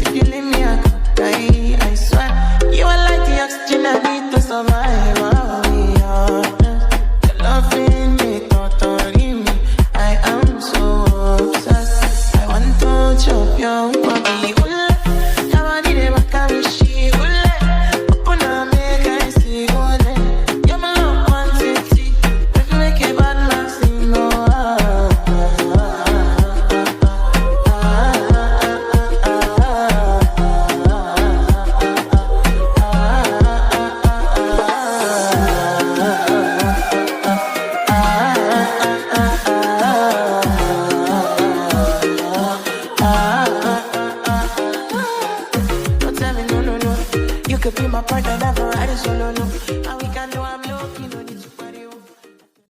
if you leave me, I could die. I swear, you are like the oxygen I need to survive. I'll be honest. Your loving me, totally me. I am so obsessed. I want to chop your body. You could be my partner, never ride it solo, no. And we can do I'm